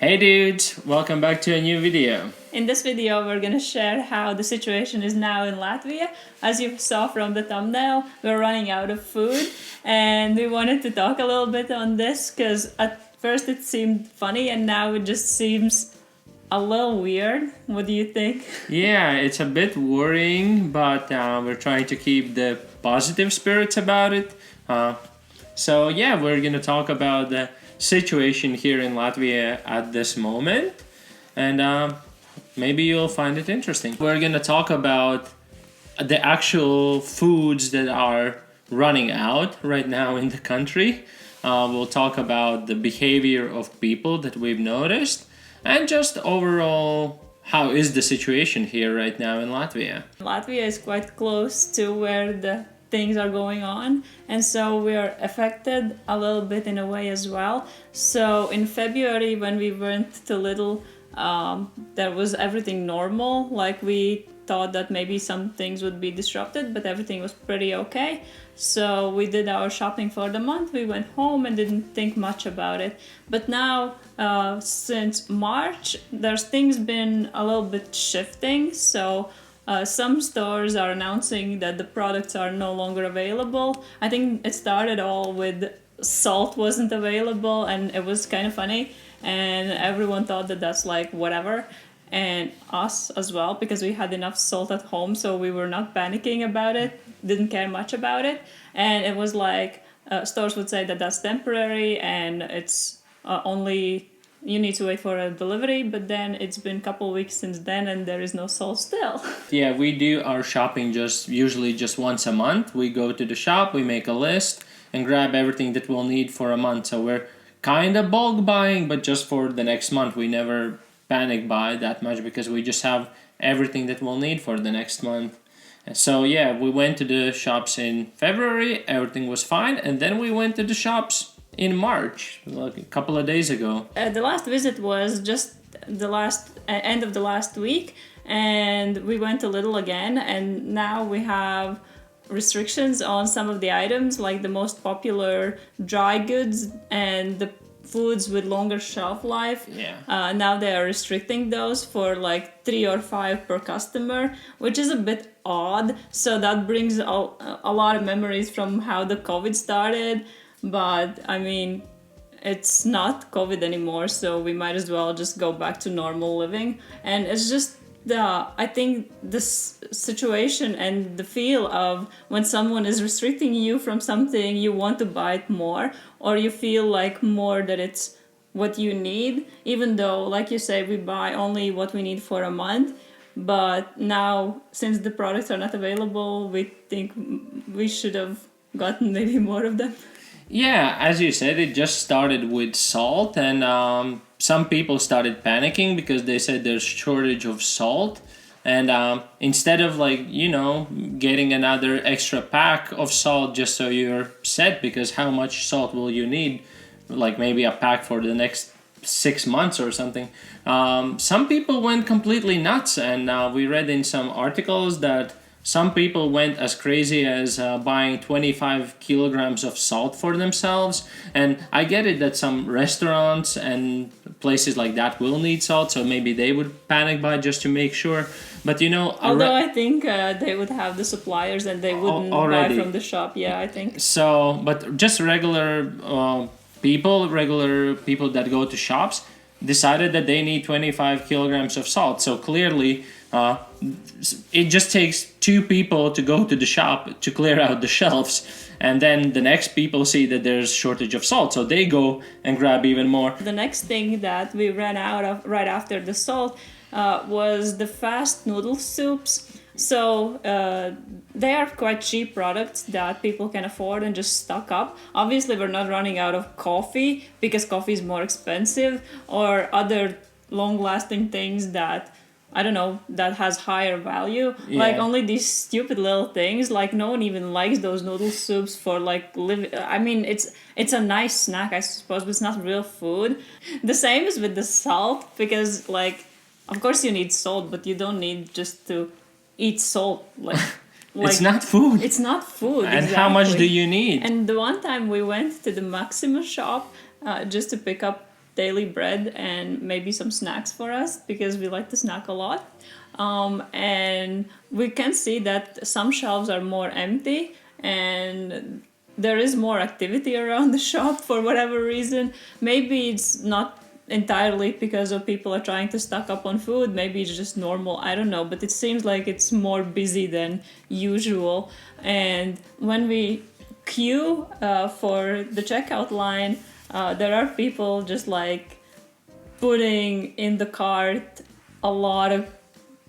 Hey dudes, welcome back to a new video. In this video, we're going to share how the situation is now in Latvia. As you saw from the thumbnail, we're running out of food, and we wanted to talk a little bit on this because at first it seemed funny and now it just seems a little weird. What do you think? Yeah, it's a bit worrying, but we're trying to keep the positive spirits about it. We're going to talk about the situation here in Latvia at this moment, and maybe you'll find it interesting. We're going to talk about the actual foods that are running out right now in the country. We'll talk about the behavior of people that we've noticed, and just overall, how is the situation here right now in Latvia? Latvia is quite close to where the things are going on, and so we are affected a little bit in a way as well. So in February, when we went to Lidl, there was everything normal. Like, we thought that maybe some things would be disrupted, but everything was pretty okay. So we did our shopping for the month. We went home and didn't think much about it. But now, since March, there's things been a little bit shifting. So some stores are announcing that the products are no longer available. I think it started all with salt wasn't available, and it was kind of funny, and everyone thought that that's like whatever, and us as well, because we had enough salt at home, so we were not panicking about it, didn't care much about it. And it was like stores would say that that's temporary and it's only you need to wait for a delivery, but then it's been a couple weeks since then and there is no salt still. Yeah, we do our shopping usually just once a month. We go to the shop, we make a list, and grab everything that we'll need for a month. So we're kind of bulk buying, but just for the next month. We never panic buy that much because we just have everything that we'll need for the next month. And so yeah, we went to the shops in February, everything was fine, and then we went to the shops in March, like a couple of days ago. The last visit was just the end of the last week, and we went to Lidl again, and now we have restrictions on some of the items, like the most popular dry goods and the foods with longer shelf life. Yeah. Now they are restricting those for like 3 or 5 per customer, which is a bit odd. So that brings a lot of memories from how the COVID started. But I mean, it's not COVID anymore, so we might as well just go back to normal living. And it's just I think this situation and the feel of when someone is restricting you from something, you want to buy it more, or you feel like more that it's what you need, even though, like you say, we buy only what we need for a month. But now, since the products are not available, we think we should have gotten maybe more of them. Yeah, as you said, it just started with salt, and some people started panicking because they said there's shortage of salt. And instead of getting another extra pack of salt just so you're set, because how much salt will you need? Like maybe a pack for the next 6 months or something. Some people went completely nuts, and we read in some articles that some people went as crazy as buying 25 kilograms of salt for themselves. And I get it that some restaurants and places like that will need salt, so maybe they would panic buy just to make sure. But although I think they would have the suppliers and they wouldn't buy from the shop. Yeah, I think. So, but just regular people that go to shops decided that they need 25 kilograms of salt. So clearly, it just takes 2 people to go to the shop to clear out the shelves, and then the next people see that there's shortage of salt, so they go and grab even more. The next thing that we ran out of right after the salt was the fast noodle soups. So they are quite cheap products that people can afford and just stock up. Obviously, we're not running out of coffee because coffee is more expensive, or other long-lasting things that, I don't know, that has higher value. Yeah. Like only these stupid little things. Like no one even likes those noodle soups for like I mean, it's a nice snack, I suppose, but it's not real food. The same is with the salt, because like, of course you need salt, but you don't need just to eat salt. Like it's not food. It's not food. And exactly. How much do you need? And the one time we went to the Maxima shop just to pick up daily bread and maybe some snacks for us because we like to snack a lot. And we can see that some shelves are more empty and there is more activity around the shop for whatever reason. Maybe it's not entirely because of people are trying to stock up on food. Maybe it's just normal. I don't know. But it seems like it's more busy than usual. And when we queue for the checkout line, there are people just like putting in the cart a lot of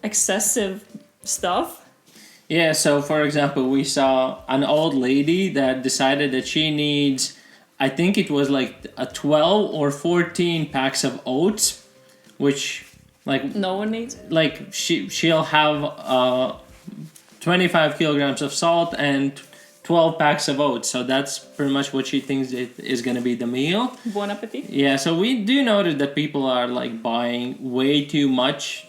excessive stuff. Yeah, so for example, we saw an old lady that decided that she needs, I think it was like a 12 or 14 packs of oats, which like No one needs. like she'll have 25 kilograms of salt and 12 packs of oats. So that's pretty much what she thinks it is going to be the meal. Bon appetit. Yeah, so we do notice that people are like buying way too much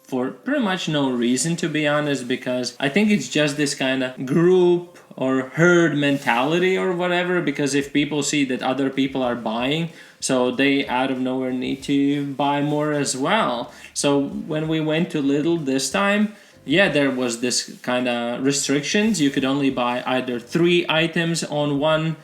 for pretty much no reason, to be honest, because I think it's just this kind of group or herd mentality or whatever, because if people see that other people are buying, so they out of nowhere need to buy more as well. So when we went to Lidl this time, yeah, there was this kind of restrictions. You could only buy either 3 items on one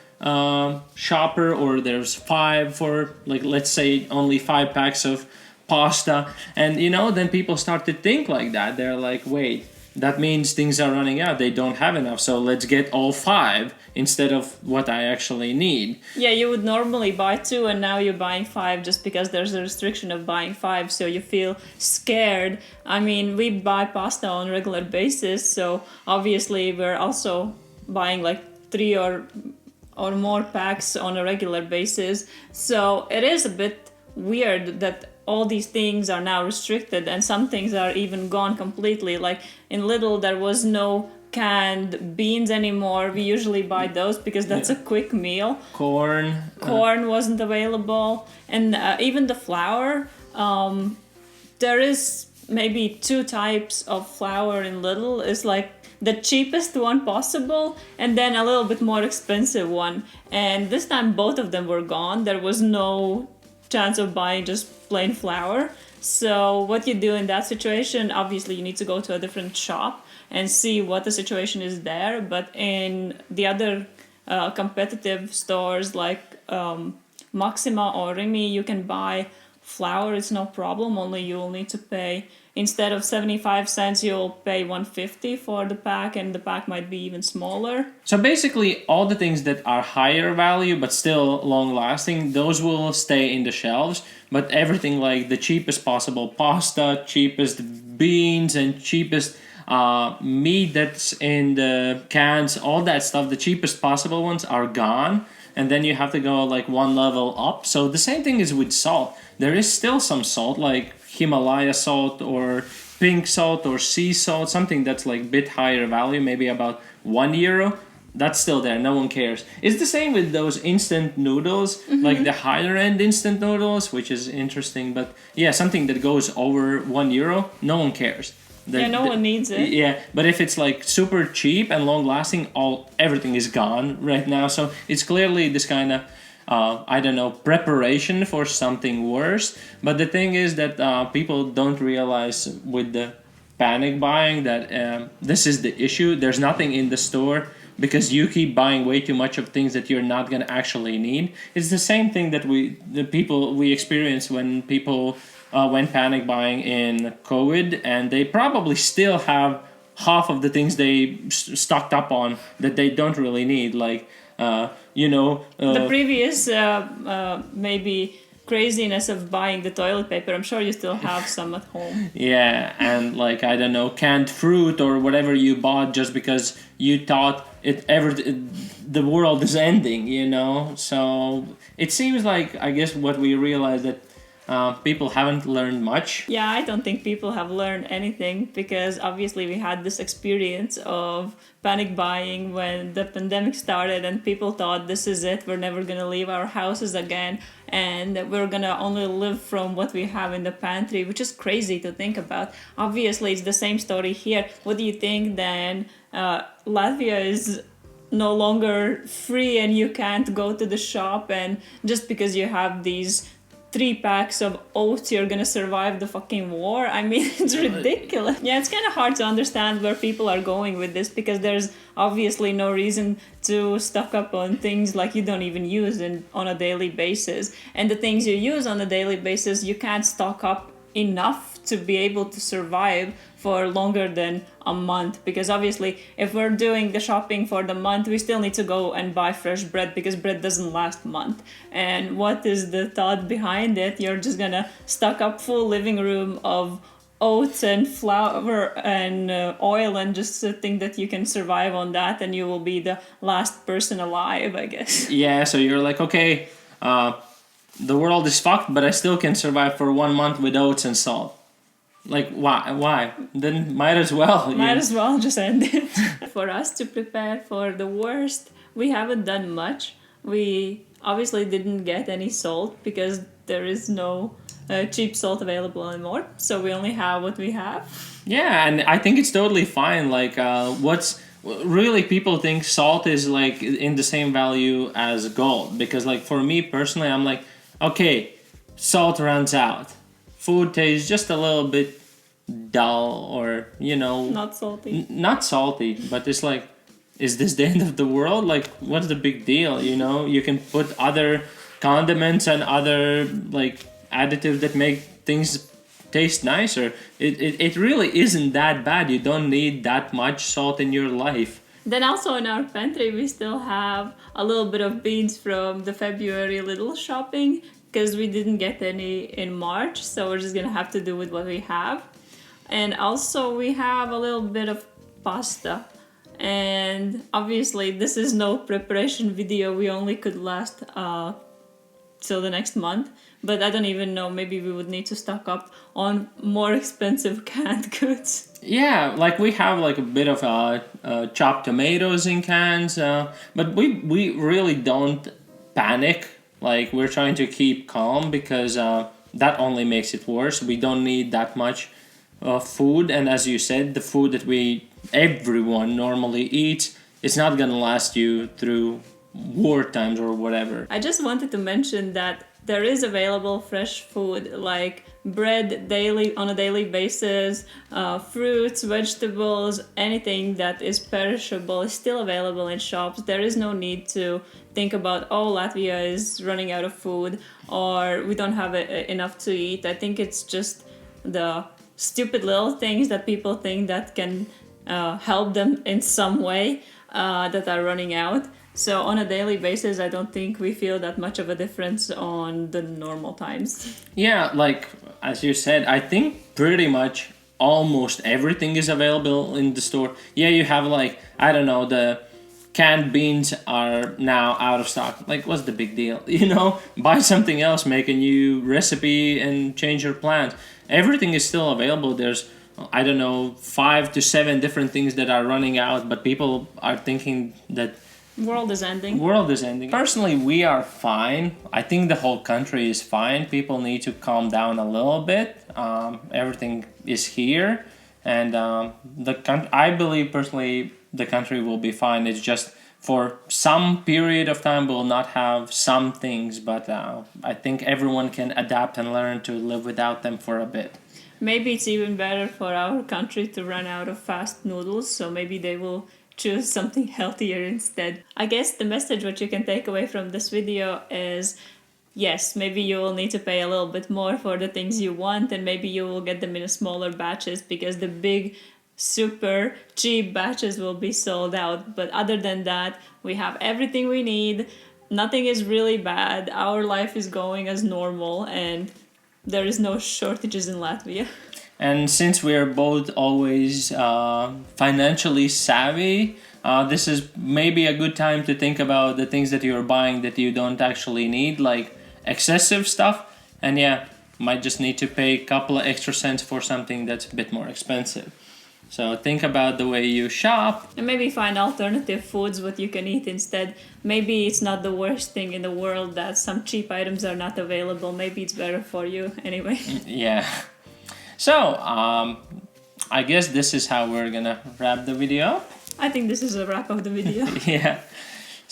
shopper, or there's 5 for, like, let's say only 5 packs of pasta. And then people start to think like that. They're like, wait, that means things are running out. They don't have enough, so let's get all 5 instead of what I actually need. Yeah, you would normally buy 2 and now you're buying 5 just because there's a restriction of buying 5, so you feel scared. I mean, we buy pasta on a regular basis, so obviously we're also buying like 3 or more packs on a regular basis. So it is a bit weird that all these things are now restricted and some things are even gone completely. Like in Lidl, there was no canned beans anymore. We usually buy those because that's a quick meal. Corn Wasn't available. And even the flour, there is maybe 2 types of flour in Lidl. It's like the cheapest one possible and then a little bit more expensive one. And this time both of them were gone. There was no chance of buying just plain flour. So what you do in that situation, obviously you need to go to a different shop and see what the situation is there. But in the other competitive stores like Maxima or Rimi, you can buy flour. It's no problem, only you'll need to pay, instead of 75 cents, you'll pay 150 for the pack, and the pack might be even smaller. So basically, all the things that are higher value but still long lasting, those will stay in the shelves. But everything like the cheapest possible pasta, cheapest beans, and cheapest meat that's in the cans, all that stuff, the cheapest possible ones are gone. And then you have to go like one level up. So the same thing is with salt. There is still some salt, like Himalaya salt or pink salt or sea salt, something that's like a bit higher value, maybe about €1. That's still there. No one cares. It's the same with those instant noodles, like the higher end instant noodles, which is interesting. But yeah, something that goes over €1, no one cares. No one needs it. Yeah, but if it's like super cheap and long lasting, everything is gone right now. So it's clearly this kind of preparation for something worse. But the thing is that people don't realize with the panic buying that this is the issue. There's nothing in the store because you keep buying way too much of things that you're not going to actually need. It's the same thing that we experience when people went panic buying in COVID, and they probably still have half of the things they stocked up on that they don't really need, like the previous maybe craziness of buying the toilet paper. I'm sure you still have some at home. Yeah, and like canned fruit or whatever you bought just because you thought the world is ending. So it seems like, I guess, what we realized that people haven't learned much. Yeah, I don't think people have learned anything because obviously we had this experience of panic buying when the pandemic started and people thought this is it, we're never going to leave our houses again and we're going to only live from what we have in the pantry, which is crazy to think about. Obviously, it's the same story here. What do you think then? Latvia is no longer free and you can't go to the shop, and just because you have these 3 packs of oats, you're gonna survive the fucking war. I mean, it's ridiculous. Yeah, it's kind of hard to understand where people are going with this, because there's obviously no reason to stock up on things like you don't even use on a daily basis. And the things you use on a daily basis, you can't stock up enough to be able to survive for longer than a month, because obviously if we're doing the shopping for the month, we still need to go and buy fresh bread, because bread doesn't last a month. And what is the thought behind it? You're just gonna stock up full living room of oats and flour and oil, and just think that you can survive on that, and you will be the last person alive, I guess. Yeah, so you're like, okay, the world is fucked, but I still can survive for 1 month with oats and salt. Like, why? Then might as well. Might as well just end it. For us to prepare for the worst, we haven't done much. We obviously didn't get any salt, because there is no cheap salt available anymore. So we only have what we have. Yeah, and I think it's totally fine. Like, what's really, people think salt is like in the same value as gold, because like for me personally, I'm like, okay, salt runs out. Food tastes just a little bit dull, or Not salty. not salty, but it's like, is this the end of the world? Like, what's the big deal? You can put other condiments and other like additives that make things taste nicer. It really isn't that bad. You don't need that much salt in your life. Then also in our pantry, we still have a little bit of beans from the February little shopping, because we didn't get any in March, so we're just gonna have to do with what we have. And also we have a little bit of pasta. And obviously this is no preparation video, we only could last till the next month. But I don't even know, maybe we would need to stock up on more expensive canned goods. Yeah, like we have like a bit of chopped tomatoes in cans, but we really don't panic. Like, we're trying to keep calm, because that only makes it worse. We don't need that much food, and as you said, the food that everyone normally eats, it's not gonna last you through war times or whatever. I just wanted to mention that there is available fresh food, like bread on a daily basis, fruits, vegetables, anything that is perishable is still available in shops. There is no need to think about, oh, Latvia is running out of food, or we don't have enough to eat. I think it's just the stupid little things that people think that can help them in some way that are running out. So on a daily basis, I don't think we feel that much of a difference on the normal times. Yeah, like as you said, I think pretty much almost everything is available in the store. Yeah, you have like, I don't know, the canned beans are now out of stock. Like, what's the big deal? Buy something else, make a new recipe and change your plans. Everything is still available. There's, I don't know, 5 to 7 different things that are running out, but people are thinking that world is ending. Personally, we are fine. I think the whole country is fine. People need to calm down a little bit. Everything is here, and I believe personally the country will be fine. It's just for some period of time we'll not have some things, but I think everyone can adapt and learn to live without them for a bit. Maybe it's even better for our country to run out of fast noodles, so maybe they will choose something healthier instead. I guess the message what you can take away from this video is, yes, maybe you will need to pay a little bit more for the things you want, and maybe you will get them in smaller batches, because the big super cheap batches will be sold out. But other than that, we have everything we need. Nothing is really bad. Our life is going as normal, and there is no shortages in Latvia. And since we're both always financially savvy, this is maybe a good time to think about the things that you're buying that you don't actually need, like excessive stuff. And yeah, might just need to pay a couple of extra cents for something that's a bit more expensive. So think about the way you shop. And maybe find alternative foods what you can eat instead. Maybe it's not the worst thing in the world that some cheap items are not available. Maybe it's better for you anyway. Yeah. So, I guess this is how we're gonna wrap the video up. I think this is a wrap of the video. Yeah.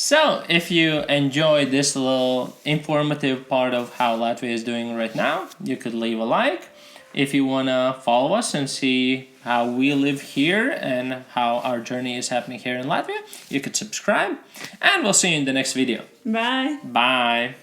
So, if you enjoyed this little informative part of how Latvia is doing right now, you could leave a like. If you want to follow us and see how we live here and how our journey is happening here in Latvia, you could subscribe. And we'll see you in the next video. Bye. Bye.